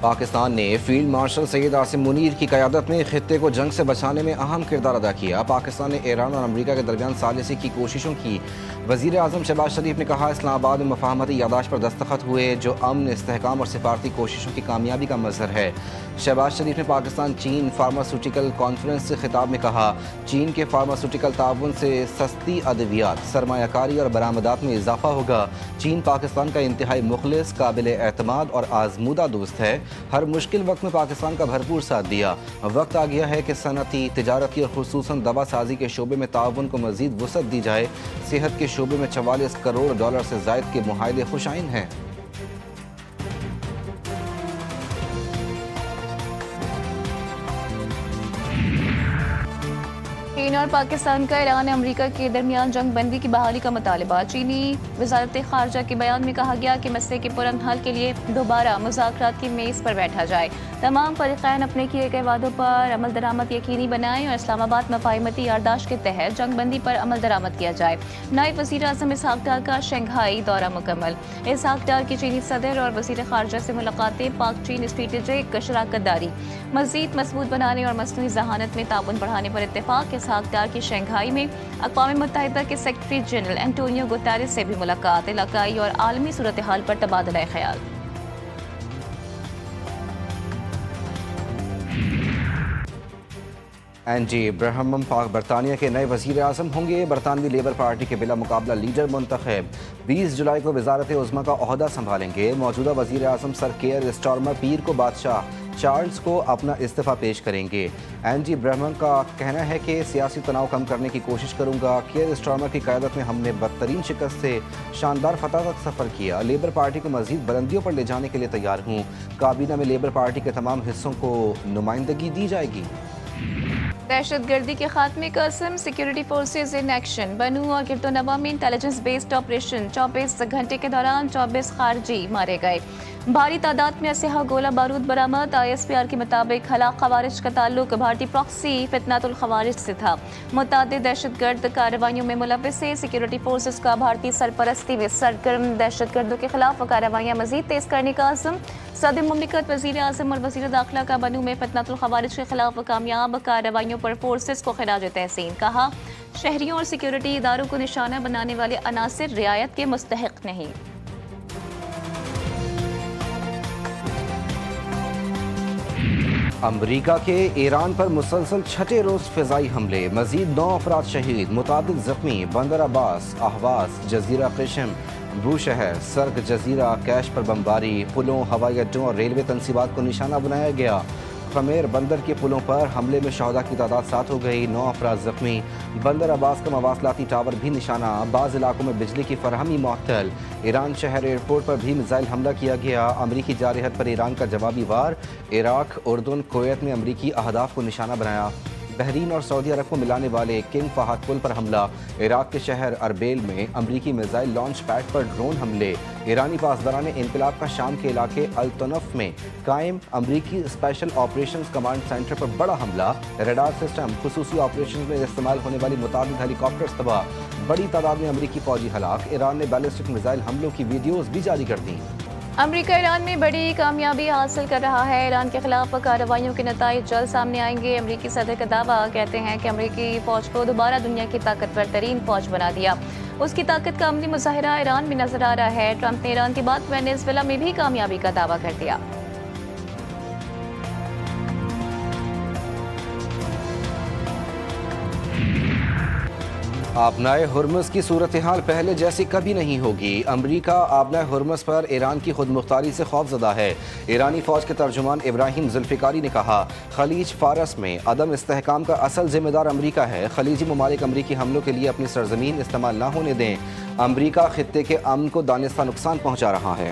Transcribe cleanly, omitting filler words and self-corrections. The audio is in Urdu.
پاکستان نے فیلڈ مارشل سید عاصم منیر کی قیادت میں خطے کو جنگ سے بچانے میں اہم کردار ادا کیا۔ پاکستان نے ایران اور امریکہ کے درمیان ثالثی کی کوششوں کی۔ وزیر اعظم شہباز شریف نے کہا، اسلام آباد میں مفاہمتی یادداشت پر دستخط ہوئے جو امن، استحکام اور سفارتی کوششوں کی کامیابی کا مظہر ہے۔ شہباز شریف نے پاکستان چین فارماسیوٹیکل کانفرنس سے خطاب میں کہا، چین کے فارماسیوٹیکل تعاون سے سستی ادویات، سرمایہ کاری اور برآمدات میں اضافہ ہوگا۔ چین پاکستان کا انتہائی مخلص، قابل اعتماد اور آزمودہ دوست ہے۔ ہر مشکل وقت میں پاکستان کا بھرپور ساتھ دیا۔ وقت آ گیا ہے کہ صنعتی، تجارتی اور خصوصاً دوا سازی کے شعبے میں تعاون کو مزید وسعت دی جائے۔ صحت کے شعبے میں 44 کروڑ ڈالر سے زائد کے معاہدے خوش آئند ہیں۔ چین اور پاکستان کا ایران امریکہ کے درمیان جنگ بندی کی بحالی کا مطالبہ۔ چینی وزارت خارجہ کے بیان میں کہا گیا کہ مسئلے کے پرامن حل کے لیے دوبارہ مذاکرات کی میز پر بیٹھا جائے۔ تمام فریقین اپنے کیے گئے وعدوں پر عمل درآمد یقینی بنائیں اور اسلام آباد مفاہمتی یادداشت کے تحت جنگ بندی پر عمل درآمد کیا جائے۔ نائب وزیر اعظم اسحاق ڈار کا شنگھائی دورہ مکمل۔ اسحاق ڈار کی چینی صدر اور وزیر خارجہ سے ملاقاتیں، پاک چین اسٹریٹجک شراکت داری مزید مضبوط بنانے اور مصنوعی ذہانت میں تعاون بڑھانے پر اتفاق۔ اسحاق ڈار کی شنگھائی میں اقوام متحدہ کے سیکرٹری جنرل انٹونیو گوتریس سے بھی ملاقات، علاقائی اور عالمی صورتحال پر تبادلہ خیال۔ این جی ابراہیم برطانیہ کے نئے وزیر اعظم ہوں گے۔ برطانوی لیبر پارٹی کے بلا مقابلہ لیڈر منتخب 20 جولائی کو وزارت عظمیٰ کا عہدہ سنبھالیں گے۔ موجودہ وزیر اعظم سر کیئر اسٹارمر پیر کو بادشاہ چارلز کو اپنا استعفیٰ پیش کریں گے۔ این جی ابراہیم کا کہنا ہے کہ سیاسی تناؤ کم کرنے کی کوشش کروں گا۔ کیئر اسٹارمر کی قیادت میں ہم نے بدترین شکست سے شاندار فتح تک سفر کیا۔ لیبر پارٹی کو مزید بلندیوں پر لے جانے کے لیے تیار ہوں۔ کابینہ میں لیبر پارٹی کے تمام حصوں کو نمائندگی دی جائے گی۔ دہشت گردی کے خاتمے کا عزم، سیکیورٹی فورسز ان ایکشن۔ بنو اور گردونواں میں انٹیلیجنس بیسڈ آپریشن، 24 گھنٹے کے دوران 24 خارجی مارے گئے۔ بھاری تعداد میں اسلحہ، گولہ بارود برآمد۔ ISPR کے مطابق ہلاک خوارج کا تعلق بھارتی پراکسی فتنۃ الخوارج سے تھا۔ متعدد دہشت گرد کارروائیوں میں ملوث ہے۔ سیکیورٹی فورسز کا بھارتی سرپرستی میں سرگرم دہشت گردوں کے خلاف کارروائیاں مزید تیز کرنے کا عزم۔ صدر مملکت وزیر اعظم اور وزیر داخلہ کا بنو میں فتنۃ الخوارج کے خلاف کامیاب کارروائیوں پر فورسز کو خراج تحسین۔ کہا، شہریوں اور سیکیورٹی اداروں کو نشانہ بنانے والے عناصر رعایت کے مستحق نہیں۔ امریکہ کے ایران پر مسلسل چھٹے روز فضائی حملے، مزید 9 افراد شہید، متعدد زخمی۔ بندر عباس، اہواز، جزیرہ قشم، بوشہر، سرگ جزیرہ کیش پر بمباری، پلوں، ہوائی اڈوں اور ریلوے تنصیبات کو نشانہ بنایا گیا۔ خمیر بندر کے پلوں پر حملے میں شہداء کی تعداد 7 ہو گئی، 9 افراد زخمی۔ بندر عباس کا مواصلاتی ٹاور بھی نشانہ، بعض علاقوں میں بجلی کی فراہمی معطل۔ ایران شہر ایئرپورٹ پر بھی میزائل حملہ کیا گیا۔ امریکی جارحیت پر ایران کا جوابی وار، عراق، اردن، کویت میں امریکی اہداف کو نشانہ بنایا۔ بحرین اور سعودی عرب کو ملانے والے کنگ فہد پل پر حملہ، عراق کے شہر اربیل میں امریکی میزائل لانچ پیڈ پر ڈرون حملے۔ ایرانی پاسداران انقلاب کا شام کے علاقے الطنف میں قائم امریکی اسپیشل آپریشنز کمانڈ سینٹر پر بڑا حملہ۔ ریڈار سسٹم، خصوصی آپریشنز میں استعمال ہونے والی متعدد ہیلی کاپٹرز تباہ، بڑی تعداد میں امریکی فوجی ہلاک۔ ایران نے بیلسٹک میزائل حملوں کی ویڈیوز بھی جاری کر دیں۔ امریکہ ایران میں بڑی کامیابی حاصل کر رہا ہے۔ ایران کے خلاف کارروائیوں کے نتائج جلد سامنے آئیں گے۔ امریکی صدر کا دعویٰ، کہتے ہیں کہ امریکی فوج کو دوبارہ دنیا کی طاقتور ترین فوج بنا دیا۔ اس کی طاقت کا عملی مظاہرہ ایران میں نظر آ رہا ہے۔ ٹرمپ نے ایران کے بعد وینیزویلا میں بھی کامیابی کا دعویٰ کر دیا۔ آبنائے ہرمز کی صورتحال پہلے جیسی کبھی نہیں ہوگی۔ امریکہ آبنائے ہرمز پر ایران کی خود مختاری سے خوفزدہ ہے۔ ایرانی فوج کے ترجمان ابراہیم ذوالفقاری نے کہا، خلیج فارس میں عدم استحکام کا اصل ذمہ دار امریکہ ہے۔ خلیجی ممالک امریکی حملوں کے لیے اپنی سرزمین استعمال نہ ہونے دیں۔ امریکہ خطے کے امن کو دانستہ نقصان پہنچا رہا ہے۔